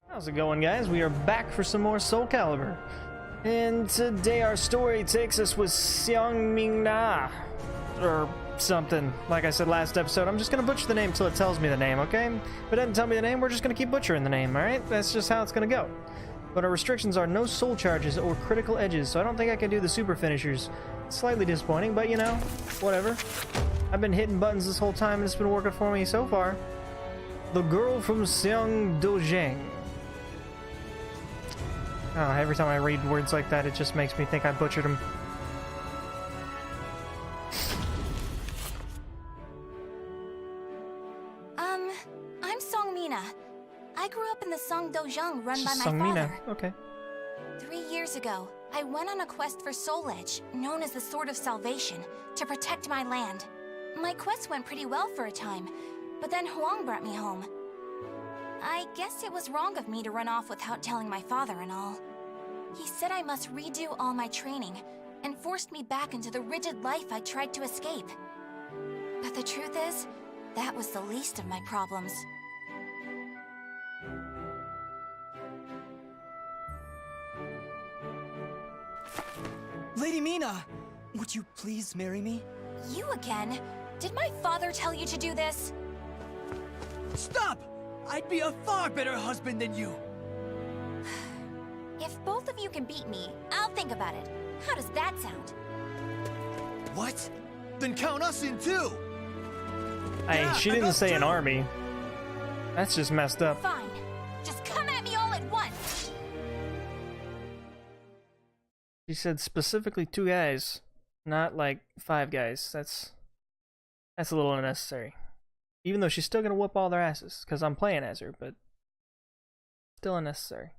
How's it going, guys? We are back for some more SOULCALIBUR. And today our story takes us with Seong Mi-Na. Or something. Like I said last episode, I'm just gonna butcher the name until it tells me the name, okay? If it doesn't tell me the name, we're just gonna keep butchering the name, alright? That's just how it's gonna go. But our restrictions are no soul charges or critical edges, so I don't think I can do the super finishers. It's slightly disappointing, but you know, whatever. I've been hitting buttons this whole time and it's been working for me so far. The girl from Seong Mi-Na. Oh, every time I read words like that, it just makes me think I butchered them. I'm Seong Mi-Na. I grew up in the Songdojang run by my Seong Mi-Na. father. Okay. 3 years ago, I went on a quest for Soul Edge, known as the Sword of Salvation, to protect my land. My quest went pretty well for a time, but then Huang brought me home. I guess it was wrong of me to run off without telling my father and all. He said I must redo all my training, and forced me back into the rigid life I tried to escape. But the truth is, that was the least of my problems. Lady Mina, would you please marry me? You again? Did my father tell you to do this? Stop! I'd be a far better husband than you. If both of you can beat me, I'll think about it. How does that sound? What? Then count us in too! Hey, she didn't say an army. That's just messed up. Fine. Just come at me all at once! She said specifically 2 guys, not like 5 guys. That's a little unnecessary. Even though she's still gonna whoop all their asses, because I'm playing as her, but still unnecessary.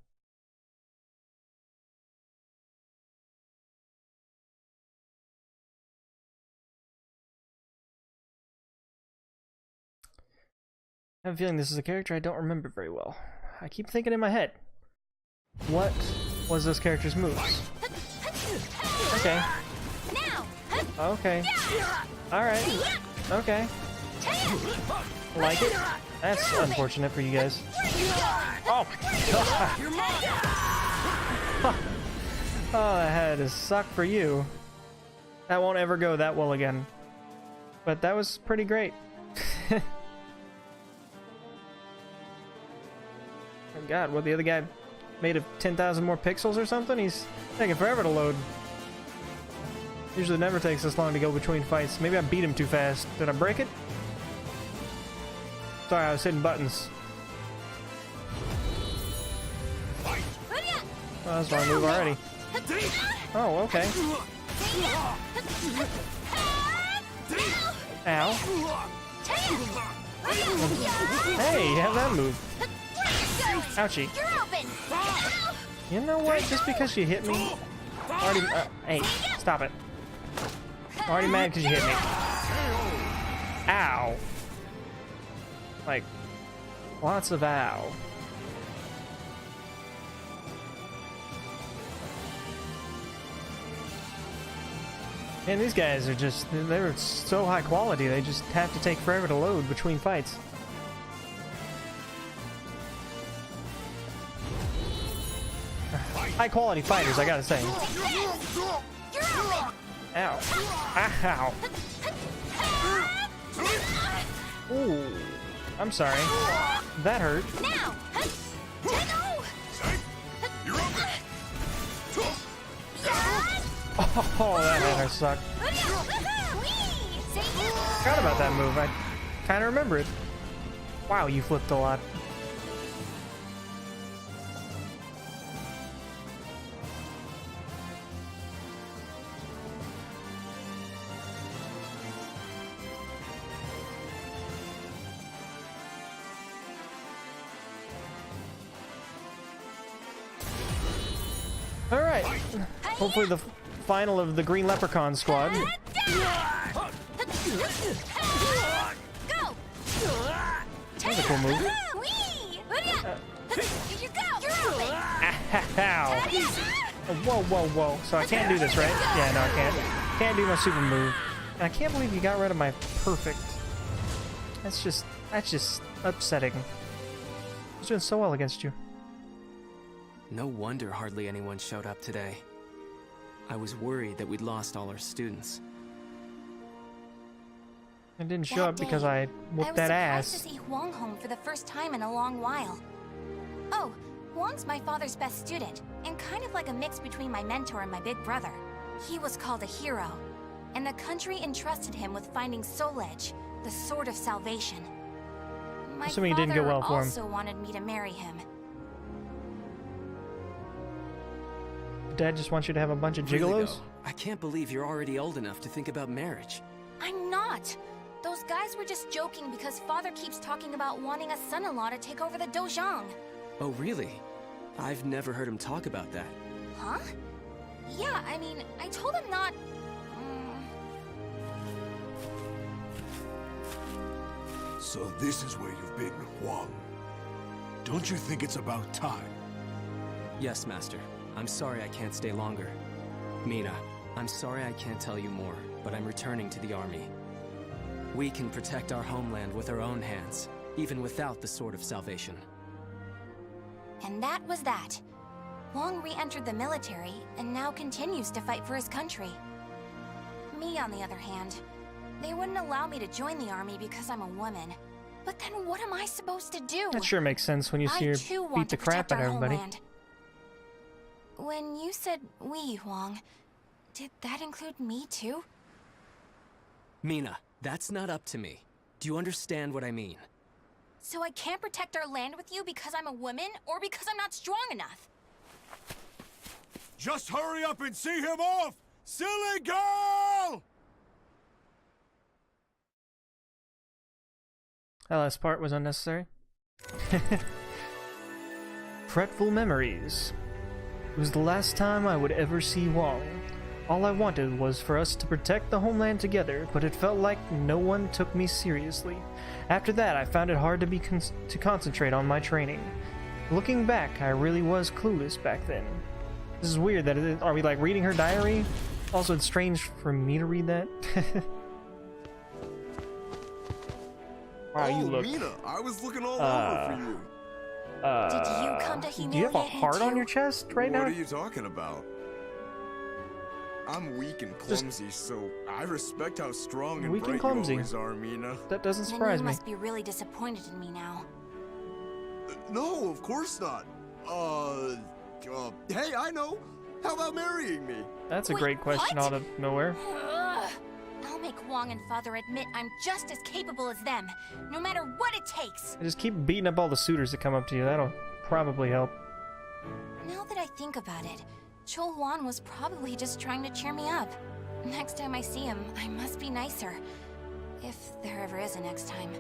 I have a feeling this is a character I don't remember very well. I keep thinking in my head, what was this character's moves? Okay. Okay. Alright. Okay. Like it? That's unfortunate for you guys. Oh! Oh, that had to suck for you. That won't ever go that well again. But that was pretty great. Oh god, what, the other guy made of 10,000 more pixels or something? He's taking forever to load. Usually never takes this long to go between fights. Maybe I beat him too fast. Did I break it? Sorry, I was hitting buttons. Oh, that's my move already. Oh, okay. Ow. Hey, you have that move. Ouchie. You know what? Just because you hit me... Already, hey, stop it. I'm already mad because you hit me. Ow. Like, lots of ow. Man, these guys are just, they're so high quality, they just have to take forever to load between fights. High quality fighters, I gotta say. Ow. Ow. Ooh. I'm sorry. That hurt. Oh, that hammer sucked. Forgot about that move. I kind of remember it. Wow, you flipped a lot. Alright. Hopefully the final of the Green Leprechaun squad. That's a cool move. Ow. Oh, whoa, whoa, whoa. So I can't do this, right? Yeah, no, I can't. Can't do my super move. And I can't believe you got rid of my perfect. That's just upsetting. I was doing so well against you. No wonder hardly anyone showed up today. I was worried that we'd lost all our students. I didn't show up because I whooped that ass. I was surprised to see Huang home for the first time in a long while. Oh, Huang's my father's best student, and kind of like a mix between my mentor and my big brother. He was called a hero, and the country entrusted him with finding Soul Edge, the sword of salvation. My Assuming it didn't go well for him. also wanted me to marry him. Dad just wants you to have a bunch of Really, gigolos? though, I can't believe you're already old enough to think about marriage. I'm not. Those guys were just joking because father keeps talking about wanting a son-in-law to take over the dojang. Oh, really? I've never heard him talk about that. Huh? Yeah, I mean, I told him not... So this is where you've been, Huang. Don't you think it's about time? Yes, Master. I'm sorry I can't stay longer. Mi-Na, I'm sorry I can't tell you more, but I'm returning to the army. We can protect our homeland with our own hands, even without the Sword of Salvation. And that was that. Huang re-entered the military, and now continues to fight for his country. Me, on the other hand, they wouldn't allow me to join the army because I'm a woman. But then what am I supposed to do? That sure makes sense when you see I her too beat want the to crap protect out of our everybody. homeland. When you said we, Huang, did that include me too? Mi-Na, that's not up to me. Do you understand what I mean? So I can't protect our land with you because I'm a woman, or because I'm not strong enough? Just hurry up and see him off! Silly girl! That last part was unnecessary. Fretful memories. It was the last time I would ever see Wong. All I wanted was for us to protect the homeland together, but it felt like no one took me seriously. After that, I found it hard to concentrate on my training. Looking back, I really was clueless back then. This is weird. Are we like reading her diary? Also, it's strange for me to read that. Wow, you look. Mi-Na, I was looking all over for you. Did you come to Do you humiliate have a him heart on too? your chest right What now? are you talking about? I'm weak and clumsy, so I respect how strong and Weak and bright clumsy. you always are, Mi-Na. That doesn't Then surprise you me. must be really disappointed in me now. No, of course not. Hey, I know. How about marrying me? That's a Wait, great question what? out of nowhere. Ugh. I'll make Huang and father admit I'm just as capable as them, no matter what it takes. Just keep beating up all the suitors that come up to you. That'll probably help. Now that I think about it, Chol Huan was probably just trying to cheer me up. Next time I see him, I must be nicer. If there ever is a next time.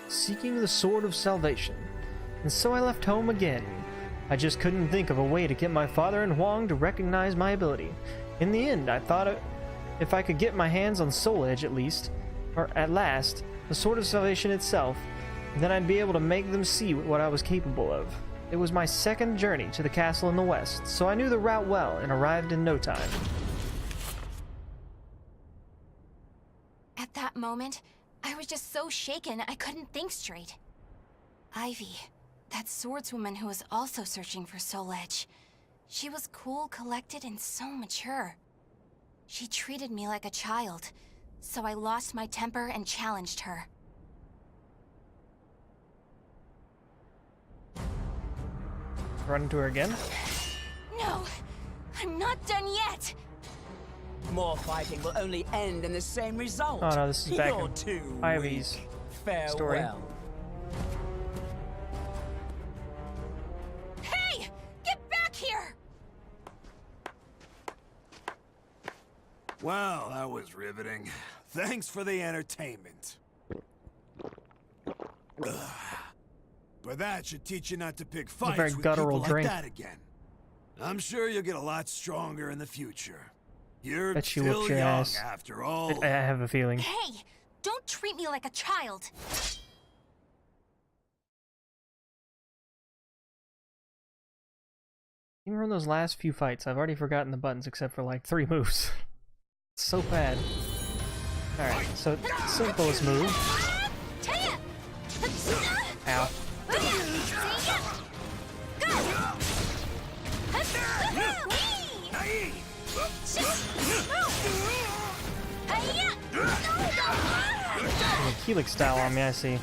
Seeking the Sword of Salvation. And so I left home again. I just couldn't think of a way to get my father and Huang to recognize my ability. In the end, I thought if I could get my hands on Soul Edge at least, or at last, the Sword of Salvation itself, then I'd be able to make them see what I was capable of. It was my second journey to the castle in the west, so I knew the route well and arrived in no time. At that moment, I was just so shaken I couldn't think straight. Ivy, that swordswoman who was also searching for Soul Edge. She was cool, collected, and so mature. She treated me like a child, so I lost my temper and challenged her. Run into her again? No! I'm not done yet! More fighting will only end in the same result. Oh no, this is back You're in too Ivy's weak. Farewell. story. Hey! Get back here! Well, that was riveting. Thanks for the entertainment. Ugh. But that should teach you not to pick fights very with guttural people drink. like that again. I'm sure you'll get a lot stronger in the future. You're Bet she still whooped your young, ass. after all. I have a feeling. Hey! Don't treat me like a child. Even from those last few fights, I've already forgotten the buttons except for like 3 moves. It's so bad. Alright, so simplest move. Ow. Helix style on me, I see.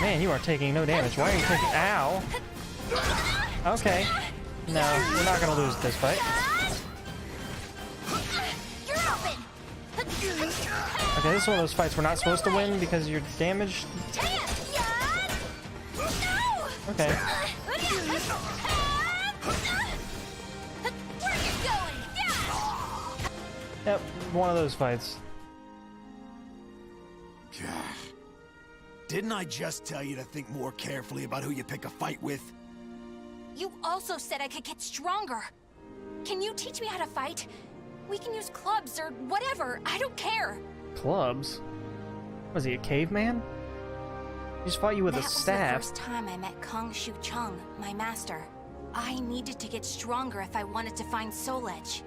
Man, you are taking no damage. Why are you taking... Ow! Okay. No, we're not gonna lose this fight. Okay, this is one of those fights we're not supposed to win because you're damaged. Okay. Yep, one of those fights. Didn't I just tell you to think more carefully about who you pick a fight with? You also said I could get stronger. Can you teach me how to fight? We can use clubs or whatever. I don't care. Clubs? Was he a caveman? He just fought you with a staff. That was the first time I met Kong Shu Chung, my master. I needed to get stronger if I wanted to find Soul Edge.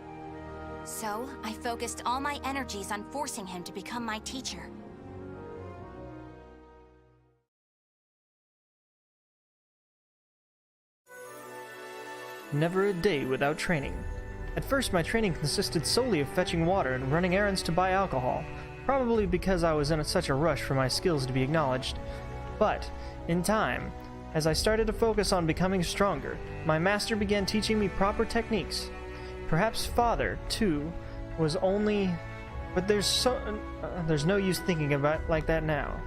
So, I focused all my energies on forcing him to become my teacher. Never a day without training. At first, my training consisted solely of fetching water and running errands to buy alcohol, probably because I was in such a rush for my skills to be acknowledged. But, in time, as I started to focus on becoming stronger, my master began teaching me proper techniques. Perhaps Father, too, was only... But there's no use thinking about it like that now.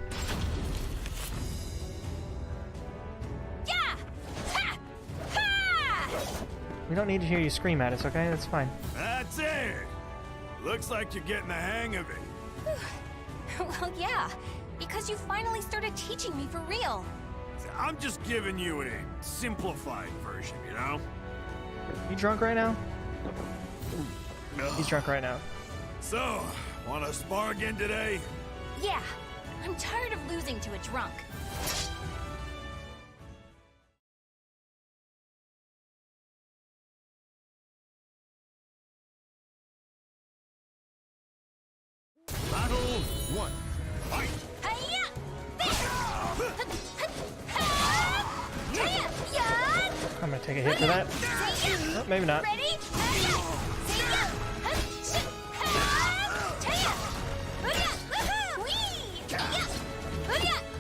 We don't need to hear you scream at us, okay? That's fine. That's it! Looks like you're getting the hang of it. Well, yeah, because you finally started teaching me for real. I'm just giving you a simplified version, you know? You drunk right now? No. He's drunk right now. So, wanna spar again today? Yeah, I'm tired of losing to a drunk. Battle 1. Fight! I'm gonna take a hit for that. Oh, maybe not. Ready?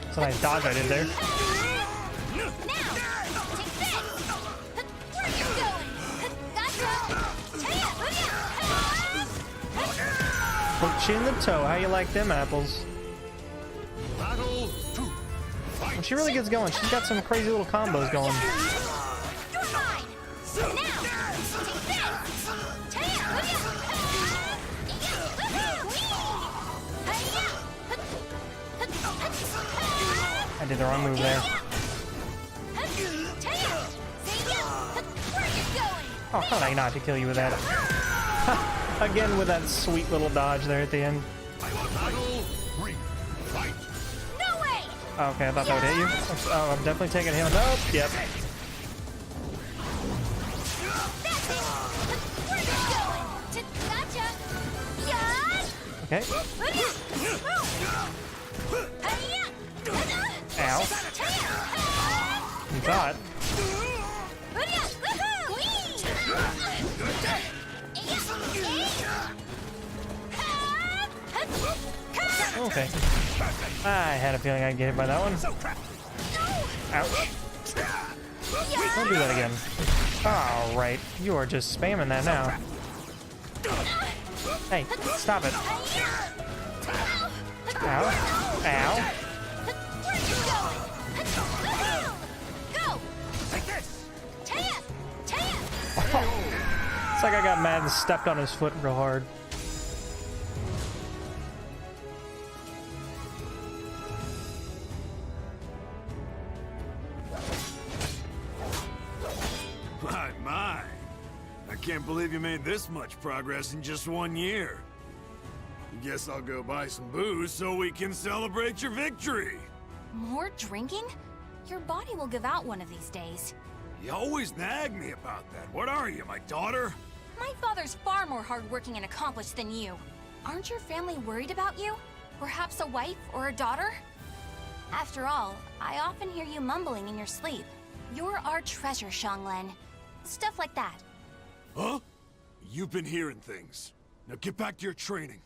That's a nice dodge I did there. Put you in the toe. How you like them apples? Battle 2. Fight! When she really gets going, she's got some crazy little combos going. I did the wrong move there. Oh, how did I not to kill you with that? Again with that sweet little dodge there at the end. Battle 3. Fight! No way! Oh, okay, I thought that would hit you. Oh, I'm definitely taking a hit. Nope, yep. Okay. Ow. You thought. Okay. I had a feeling I'd get hit by that one. Ouch. Don't do that again. Alright, you are just spamming that now. Hey, stop it. Ow. Ow. It's like I got mad and stepped on his foot real hard. My. I can't believe you made this much progress in just 1 year. You Guess I'll go buy some booze so we can celebrate your victory. More drinking? Your body will give out one of these days. You always nag me about that. What are you, my daughter? My father's far more hardworking and accomplished than you. Aren't your family worried about you? Perhaps a wife or a daughter? After all, I often hear you mumbling in your sleep. You're our treasure, Xianglen. Stuff like that. Huh? You've been hearing things. Now get back to your training.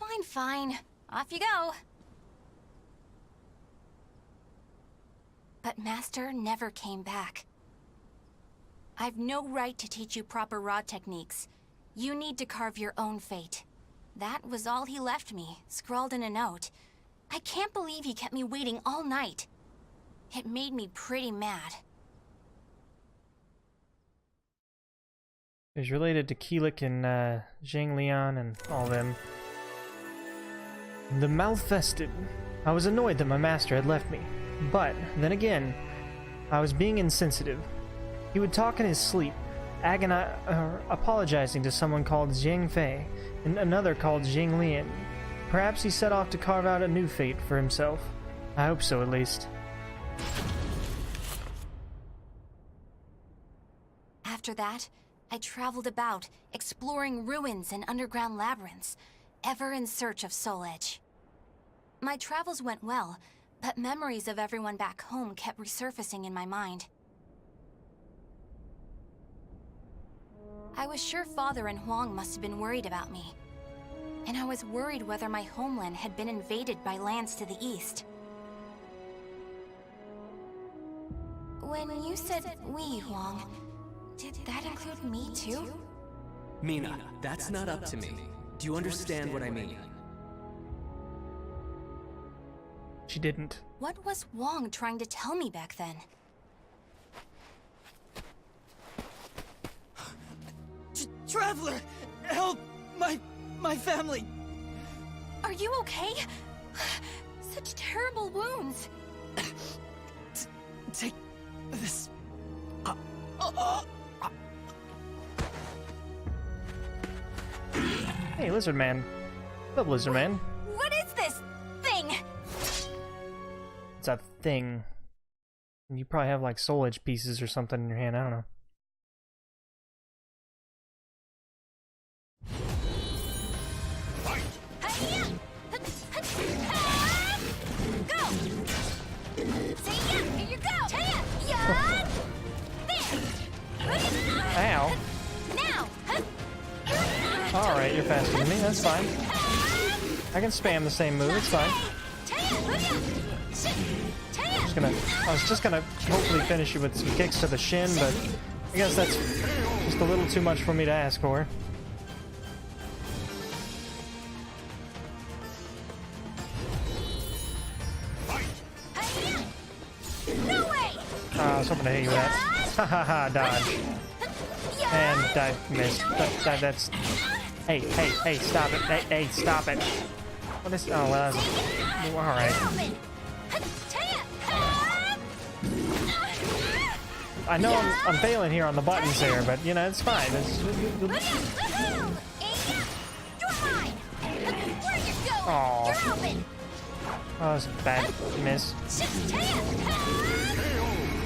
Fine, fine. Off you go. But Master never came back. I've no right to teach you proper rod techniques. You need to carve your own fate. That was all he left me, scrawled in a note. I can't believe he kept me waiting all night. It made me pretty mad. He's related to Keelik and Zhang Lian and all them. The Malfested. I was annoyed that my master had left me. But, then again, I was being insensitive. He would talk in his sleep, apologizing to someone called Zhang Fei and another called Zhang Lian. Perhaps he set off to carve out a new fate for himself. I hope so, at least. After that, I traveled about, exploring ruins and underground labyrinths, ever in search of Soul Edge. My travels went well, but memories of everyone back home kept resurfacing in my mind. I was sure Father and Huang must have been worried about me. And I was worried whether my homeland had been invaded by lands to the east. When you said we, Huang, did that include me too? Mi-Na, that's not up to me. Do you understand what I mean? She didn't. What was Huang trying to tell me back then? Traveler! Help! My family! Are you okay? Such terrible wounds. Take this. Hey, Lizard Man. What's up, Lizard Man? What is this thing? It's a thing. And you probably have like Soul Edge pieces or something in your hand, I don't know. Go! See ya! Here you go! Taya! Yeah! There! Ow. Now! Alright, you're faster than me, that's fine. I can spam the same move, it's fine. I was just gonna hopefully finish you with some kicks to the shin, but I guess that's just a little too much for me to ask for. No way! I was hoping to hit you with that. Ha ha ha, dodge. And I missed. That's... Hey, stop it. Hey, stop it. What is... Oh, well, that's... Alright. I know I'm failing here on the buttons there, but, you know, it's fine. Oh, that's a bad miss.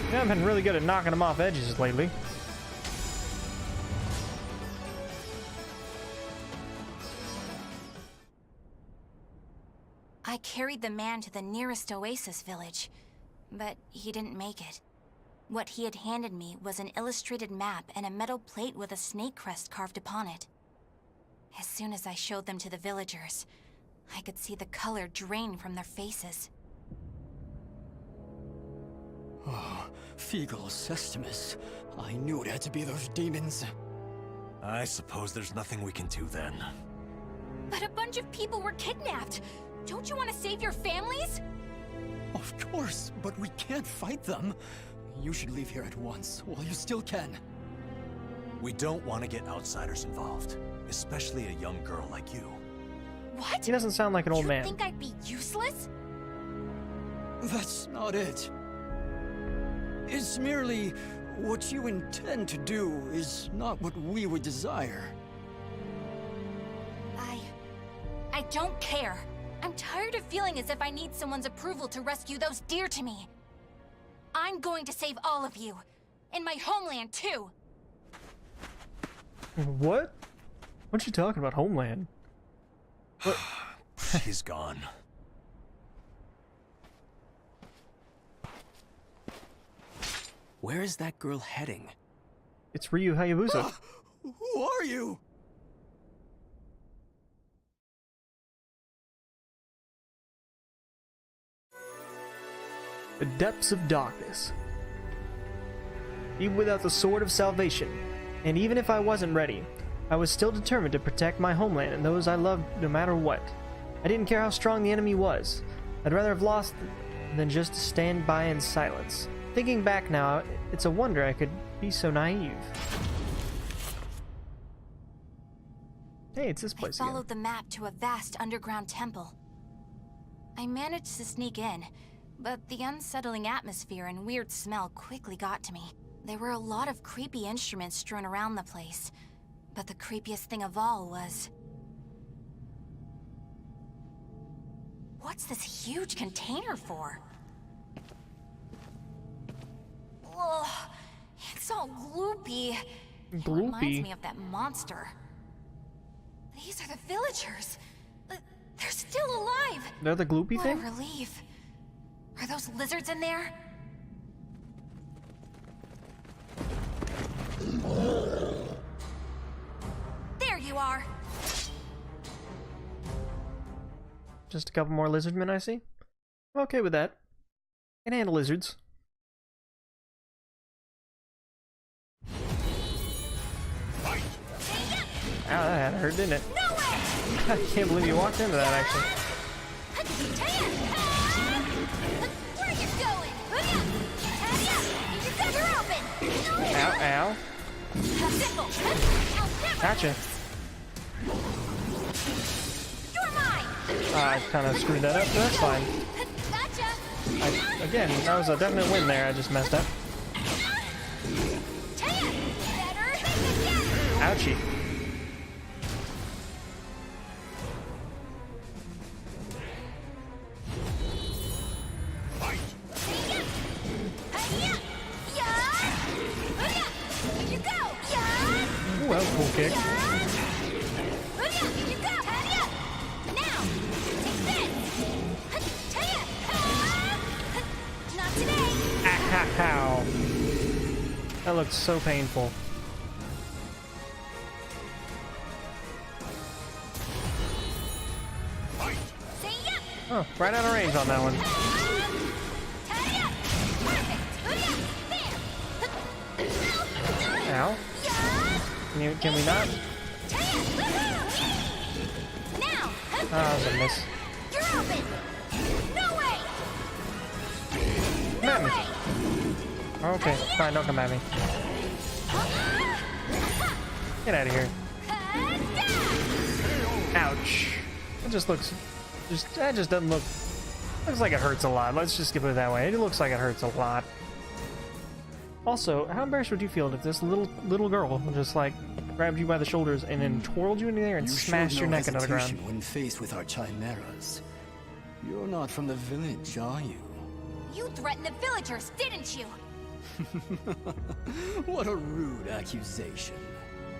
You know, I've been really good at knocking them off edges lately. I carried the man to the nearest oasis village, but he didn't make it. What he had handed me was an illustrated map and a metal plate with a snake crest carved upon it. As soon as I showed them to the villagers, I could see the color drain from their faces. Oh, Feegle Sestimus. I knew it had to be those demons. I suppose there's nothing we can do then. But a bunch of people were kidnapped! Don't you want to save your families? Of course, but we can't fight them. You should leave here at once, while you still can. We don't want to get outsiders involved, especially a young girl like you. What? He doesn't sound like an old man. You think I'd be useless? That's not it. It's merely what you intend to do is not what we would desire. I don't care. I'm tired of feeling as if I need someone's approval to rescue those dear to me. I'm going to save all of you. And my homeland, too. What? What you talking about, homeland? What? She's gone. Where is that girl heading? It's Ryu Hayabusa. Who are you? The depths of darkness. Even without the sword of salvation, and even if I wasn't ready, I was still determined to protect my homeland and those I loved no matter what. I didn't care how strong the enemy was. I'd rather have lost than just to stand by in silence. Thinking back now, it's a wonder I could be so naive. Hey, it's this place I again. followed the map to a vast underground temple. I managed to sneak in, but the unsettling atmosphere and weird smell quickly got to me. There were a lot of creepy instruments strewn around the place, but the creepiest thing of all was... What's this huge container for? Ugh, it's all gloopy. It reminds Gloopy? me of that monster. These are the villagers. They're still alive. They're the gloopy What thing? a relief. Are those lizards in there? There you are. Just a couple more lizardmen, I see. I'm okay with that. Can handle lizards. Ow, that hurt, didn't it? No way! I can't believe you walked into that, actually. Where are you going? You're open. Ow, ow. Gotcha. You're mine. I kind of screwed that up, but that's fine. Gotcha. Again, that was a definite win there. I just messed up. Ouchie. Ooh, that was a cool kick. Ow. That looked so painful. Oh, right out of range on that one. Ow. Can we not? Oh, that was a miss. You're open. No way. Come at me. Okay, fine, don't come at me. Get out of here. Ouch. It just looks... that just doesn't look... looks like it hurts a lot. Let's just give it that way. It looks like it hurts a lot. Also, how embarrassed would you feel if this little girl just, like, grabbed you by the shoulders and then twirled you into the air and smashed your neck into the ground? When faced with our chimeras. You're not from the village, are you? You threatened the villagers, didn't you? What a rude accusation.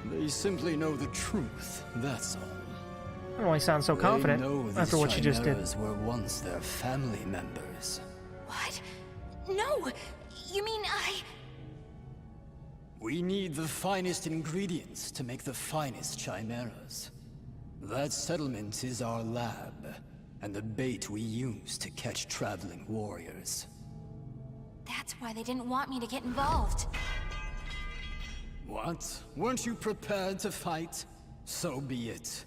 They simply know the truth, that's all. I don't know why you sound so confident They know after these what you just did. chimeras were once their family members. What? No! You mean We need the finest ingredients to make the finest chimeras. That settlement is our lab, and the bait we use to catch traveling warriors. That's why they didn't want me to get involved. What? Weren't you prepared to fight? So be it.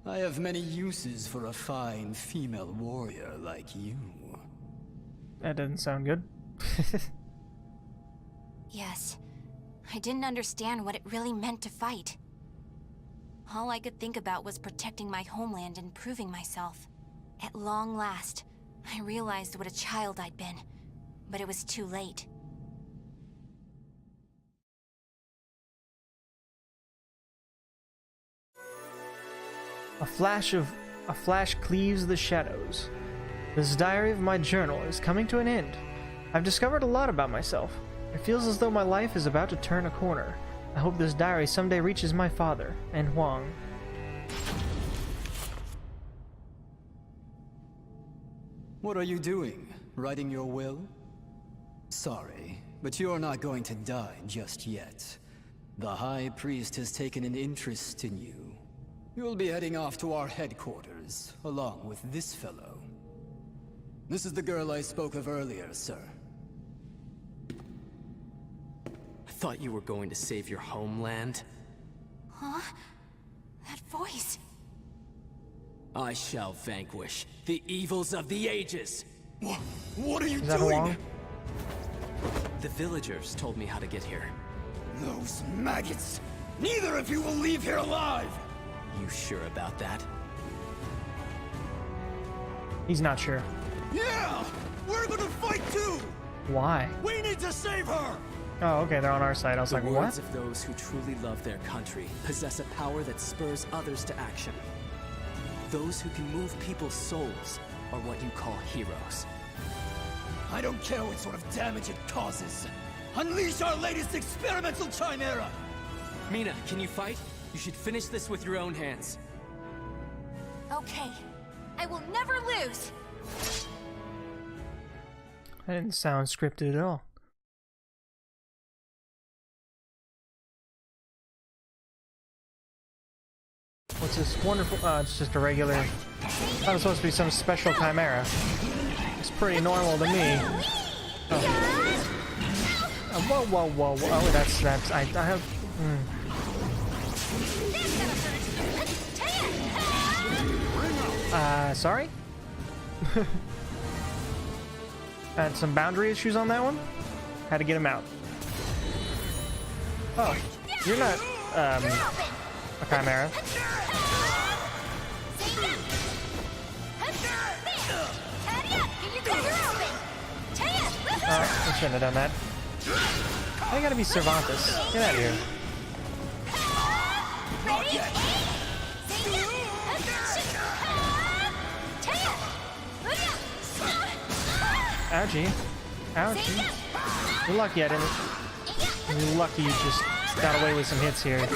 I have many uses for a fine female warrior like you. That doesn't sound good. Yes. I didn't understand what it really meant to fight. All I could think about was protecting my homeland and proving myself. At long last, I realized what a child I'd been, but it was too late. A flash of A flash cleaves the shadows. This diary of my journal is coming to an end. I've discovered a lot about myself. It feels as though my life is about to turn a corner. I hope this diary someday reaches my father, and Huang. What are you doing? Writing your will? Sorry, but you're not going to die just yet. The High Priest has taken an interest in you. You'll be heading off to our headquarters, along with this fellow. This is the girl I spoke of earlier, sir. I thought you were going to save your homeland. Huh? That voice. I shall vanquish the evils of the ages. What are you Is that Huang? The villagers told me how to get here. Those maggots! Neither of you will leave here alive! You sure about that? He's not sure. Yeah! We're gonna fight too! Why? We need to save her! Oh, okay, they're on our side. I was The like, words what? of those who truly love their country possess a power that spurs others to action. Those who can move people's souls are what you call heroes. I don't care what sort of damage it causes. Unleash our latest experimental chimera! Mi-Na, can you fight? You should finish this with your own hands. Okay. I will never lose. That didn't sound scripted at all. What's this wonderful? It's just a regular. I thought it was supposed to be some special chimera. It's pretty normal to me. Oh. Whoa, whoa, whoa, whoa! Oh, that's. I have. Sorry. Had some boundary issues on that one. Had to get him out. Oh, you're not a chimera. Oh, I shouldn't have done that. I gotta be Cervantes. Get out of here. Ouchie. Ouchie. You're lucky I didn't. You're lucky you just got away with some hits here. You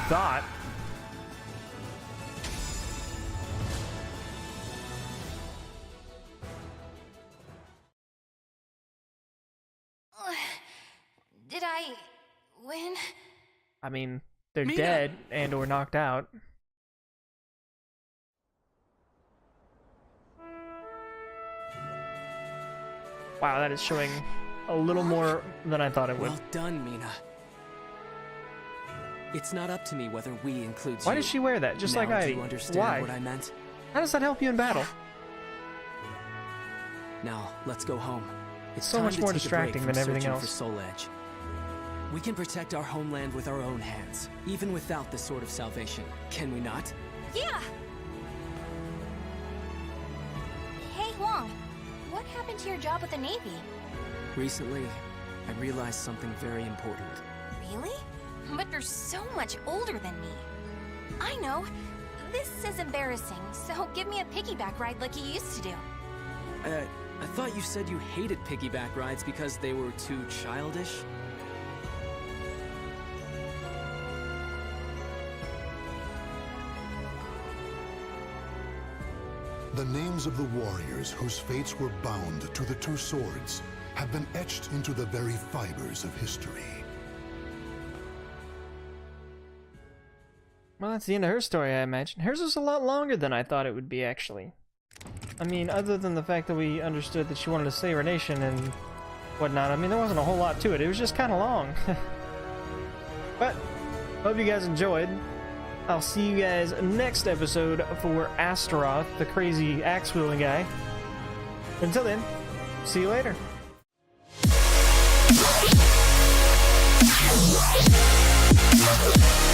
thought. Did I win? I mean, they're Mi-Na! dead and or knocked out. Wow, that is showing a little more than I thought it would. Well done, Mi-Na. It's not up to me whether we includes Why you. does she wear that? Just Now like I. do you understand Why? what I meant? How does that help you in battle? Now, let's go home. It's So time much to more take a break distracting from than everything searching else. for Soul Edge. We can protect our homeland with our own hands, even without the Sword of Salvation, can we not? Yeah! Hey, Huang. What happened to your job with the Navy? Recently, I realized something very important. Really? But you're so much older than me. I know. This is embarrassing, so give me a piggyback ride like you used to do. I thought you said you hated piggyback rides because they were too childish? The names of the warriors whose fates were bound to the two swords have been etched into the very fibers of history. Well, that's the end of her story, I imagine. Hers was a lot longer than I thought it would be, actually. I mean, other than the fact that we understood that she wanted to save her nation and whatnot, I mean, there wasn't a whole lot to it. It was just kind of long. But, hope you guys enjoyed. I'll see you guys next episode for Astaroth, the crazy axe-wielding guy. Until then, see you later. Yeah.